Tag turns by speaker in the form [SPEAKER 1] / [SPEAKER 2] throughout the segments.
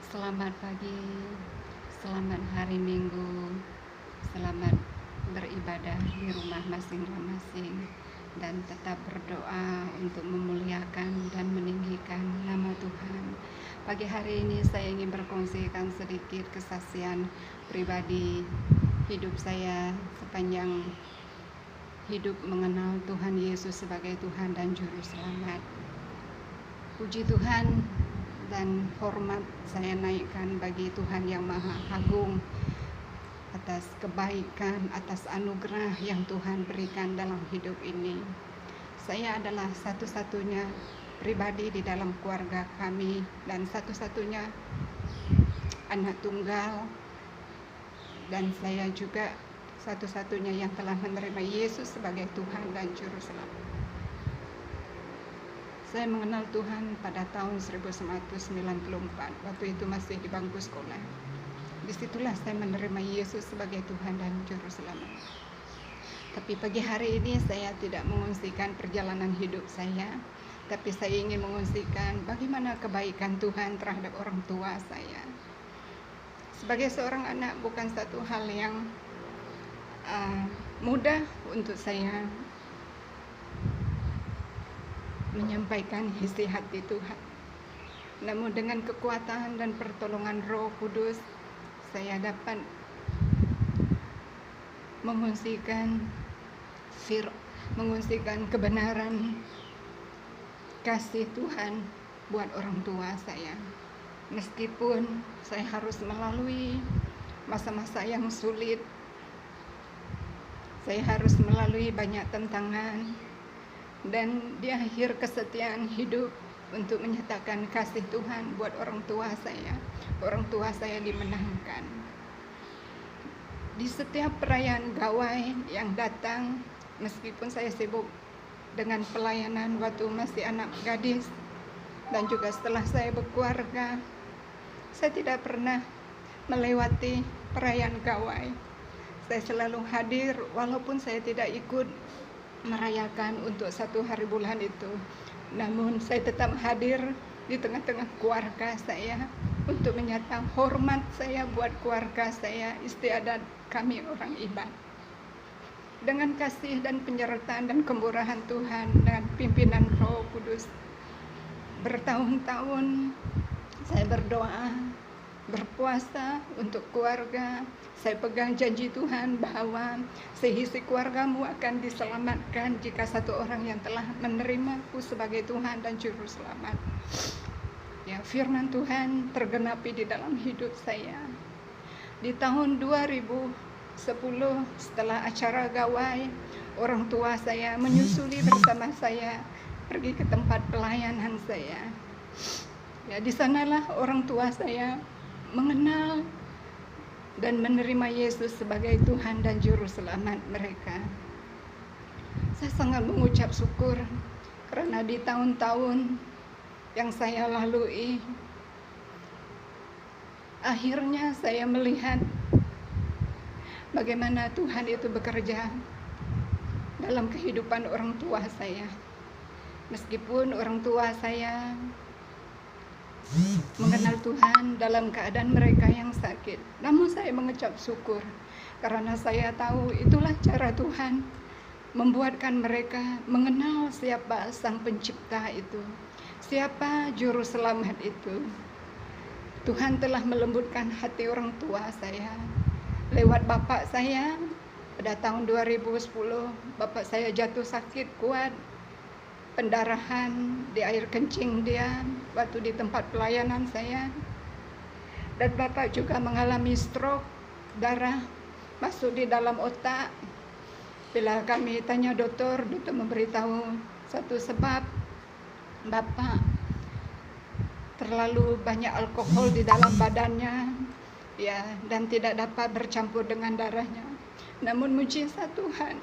[SPEAKER 1] Selamat pagi, selamat hari Minggu, selamat beribadah di rumah masing-masing, dan tetap berdoa untuk memuliakan dan meninggikan nama Tuhan. Pagi hari ini saya ingin berkongsikan sedikit kesaksian pribadi hidup saya sepanjang hidup mengenal Tuhan Yesus sebagai Tuhan dan Juru Selamat. Puji Tuhan dan hormat saya naikkan bagi Tuhan yang Maha Agung atas kebaikan, atas anugerah yang Tuhan berikan dalam hidup ini. Saya adalah satu-satunya pribadi di dalam keluarga kami dan satu-satunya anak tunggal, dan saya juga satu-satunya yang telah menerima Yesus sebagai Tuhan dan Juru Selamat. Saya mengenal Tuhan pada tahun 1994, waktu itu masih di bangku sekolah. Disitulah saya menerima Yesus sebagai Tuhan dan Juru Selamat. Tapi pagi hari ini saya tidak mengungsikan perjalanan hidup saya, tapi saya ingin mengungsikan bagaimana kebaikan Tuhan terhadap orang tua saya. Sebagai seorang anak, bukan satu hal yang mudah untuk saya menyampaikan isi hati Tuhan. Namun dengan kekuatan dan pertolongan Roh Kudus, saya dapat mengungsikan kebenaran kasih Tuhan buat orang tua saya. Meskipun saya harus melalui masa-masa yang sulit, saya harus melalui banyak tantangan, dan di akhir kesetiaan hidup untuk menyatakan kasih Tuhan buat orang tua saya dimenangkan. Di setiap perayaan gawai yang datang, meskipun saya sibuk dengan pelayanan waktu masih anak gadis dan juga setelah saya berkeluarga, saya tidak pernah melewati perayaan gawai. Saya selalu hadir walaupun saya tidak ikut merayakan untuk satu hari bulan itu, namun saya tetap hadir di tengah-tengah keluarga saya untuk menyatakan hormat saya buat keluarga saya, istiadat kami orang Iban. Dengan kasih dan penyertaan dan kemurahan Tuhan dan pimpinan Roh Kudus, bertahun-tahun saya berdoa, berpuasa untuk keluarga. Saya pegang janji Tuhan bahwa seisi keluargamu akan diselamatkan jika satu orang yang telah menerimaku sebagai Tuhan dan Juru Selamat. Ya, firman Tuhan tergenapi di dalam hidup saya. Di tahun 2010, setelah acara gawai, orang tua saya menyusuli bersama saya pergi ke tempat pelayanan saya. Ya, di sanalah orang tua saya mengenal dan menerima Yesus sebagai Tuhan dan Juru Selamat mereka. Saya sangat mengucap syukur karena di tahun-tahun yang saya lalui, akhirnya saya melihat bagaimana Tuhan itu bekerja dalam kehidupan orang tua saya. Meskipun orang tua saya mengenal Tuhan dalam keadaan mereka yang sakit, namun saya mengucap syukur karena saya tahu itulah cara Tuhan membuatkan mereka mengenal siapa Sang Pencipta itu, siapa Juru Selamat itu. Tuhan telah melembutkan hati orang tua saya lewat bapak saya. Pada tahun 2010, bapak saya jatuh sakit kuat, pendarahan di air kencing dia waktu di tempat pelayanan saya, dan bapak juga mengalami stroke, darah masuk di dalam otak. Bila kami tanya dokter memberitahu satu sebab, bapak terlalu banyak alkohol di dalam badannya, ya, dan tidak dapat bercampur dengan darahnya. Namun mujizat Tuhan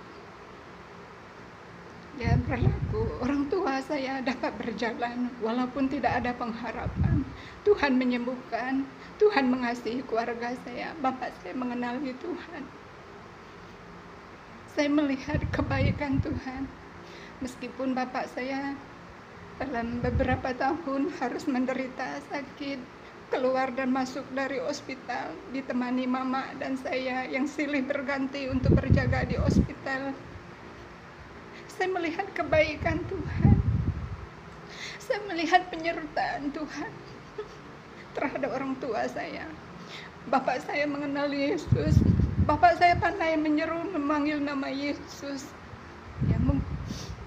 [SPEAKER 1] ya berlaku. Orang tua saya dapat berjalan walaupun tidak ada pengharapan. Tuhan menyembuhkan, Tuhan mengasihi keluarga saya. Bapak saya mengenali Tuhan. Saya melihat kebaikan Tuhan. Meskipun bapak saya dalam beberapa tahun harus menderita sakit keluar dan masuk dari ospital, ditemani mama dan saya yang silih berganti untuk berjaga di ospital. Saya melihat kebaikan Tuhan, saya melihat penyertaan Tuhan terhadap orang tua saya. Bapak saya mengenal Yesus, bapak saya pandai menyeru memanggil nama Yesus. Ya,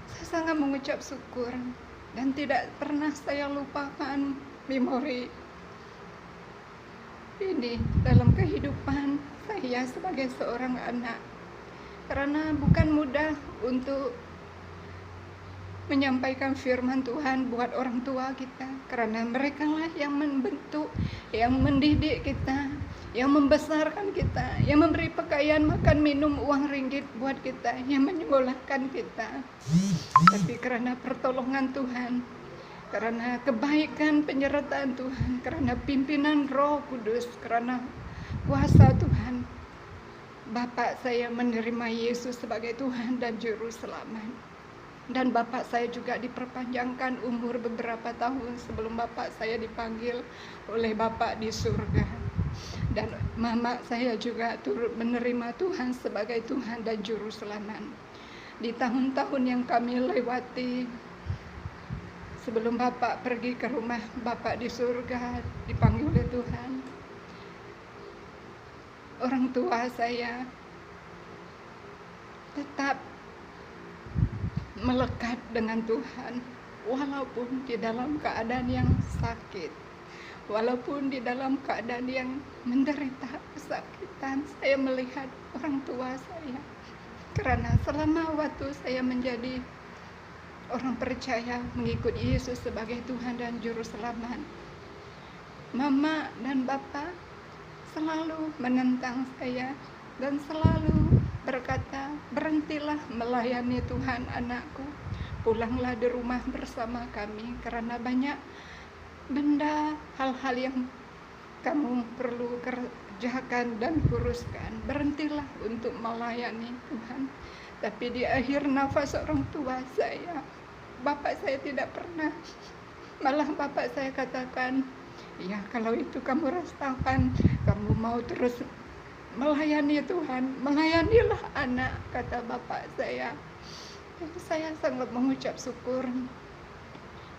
[SPEAKER 1] saya sangat mengucap syukur dan tidak pernah saya lupakan memori ini dalam kehidupan saya sebagai seorang anak, karena bukan mudah untuk menyampaikan firman Tuhan buat orang tua kita, karena mereka lah yang membentuk, yang mendidik kita, yang membesarkan kita, yang memberi pakaian, makan, minum, uang ringgit buat kita, yang menyekolahkan kita. Tapi karena pertolongan Tuhan, karena kebaikan penyertaan Tuhan, karena pimpinan Roh Kudus, karena kuasa Tuhan, Bapak saya menerima Yesus sebagai Tuhan dan Juru Selamat. Dan Bapak saya juga diperpanjangkan umur beberapa tahun sebelum Bapak saya dipanggil oleh Bapak di surga. Dan Mama saya juga turut menerima Tuhan sebagai Tuhan dan Juru Selamat. Di tahun-tahun yang kami lewati, sebelum Bapak pergi ke rumah Bapak di surga, dipanggil oleh Tuhan, orang tua saya tetap melekat dengan Tuhan, walaupun di dalam keadaan yang sakit, walaupun di dalam keadaan yang menderita kesakitan. Saya melihat orang tua saya, karena selama waktu saya menjadi orang percaya mengikut Yesus sebagai Tuhan dan Juru Selamat, Mama dan Bapak selalu menentang saya dan selalu berkata, berhentilah melayani Tuhan anakku, pulanglah di rumah bersama kami, karena banyak benda, hal-hal yang kamu perlu kerjakan dan uruskan. Berhentilah untuk melayani Tuhan. Tapi di akhir nafas orang tua saya, Bapak saya tidak pernah, malah Bapak saya katakan, ya kalau itu kamu rasakan, kamu mau terus melayani Tuhan, melayanilah anak, kata Bapak saya. Dan saya sangat mengucap syukur.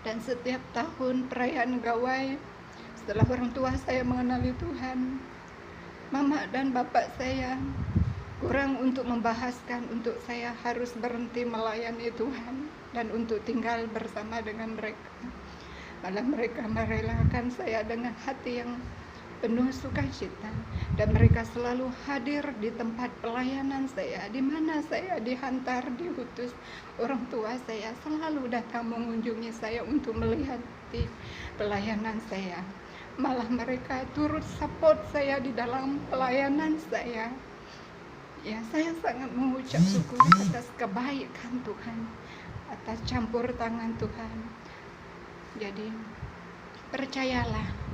[SPEAKER 1] Dan setiap tahun perayaan Gawai, setelah orang tua saya mengenali Tuhan, Mama dan Bapak saya kurang untuk membahaskan untuk saya harus berhenti melayani Tuhan dan untuk tinggal bersama dengan mereka. Malah mereka merelakan saya dengan hati yang penuh sukacita, dan mereka selalu hadir di tempat pelayanan saya, di mana saya dihantar, diutus. Orang tua saya selalu datang mengunjungi saya untuk melihat pelayanan saya. Malah mereka turut support saya di dalam pelayanan saya. Ya, saya sangat mengucap syukur atas kebaikan Tuhan, atas campur tangan Tuhan. Jadi percayalah,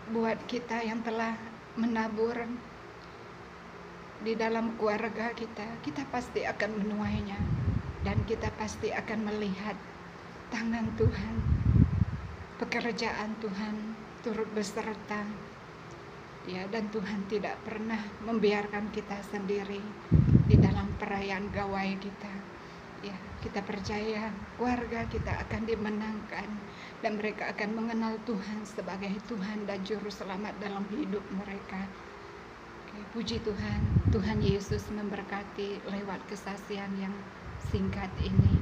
[SPEAKER 1] buat kita yang telah menabur di dalam keluarga kita, kita pasti akan menuainya, dan kita pasti akan melihat tangan Tuhan, pekerjaan Tuhan turut beserta. Ya, dan Tuhan tidak pernah membiarkan kita sendiri di dalam perayaan Gawai kita. Ya, kita percaya keluarga kita akan dimenangkan dan mereka akan mengenal Tuhan sebagai Tuhan dan Juru Selamat dalam hidup mereka. Oke, puji Tuhan. Tuhan Yesus memberkati lewat kesaksian yang singkat ini.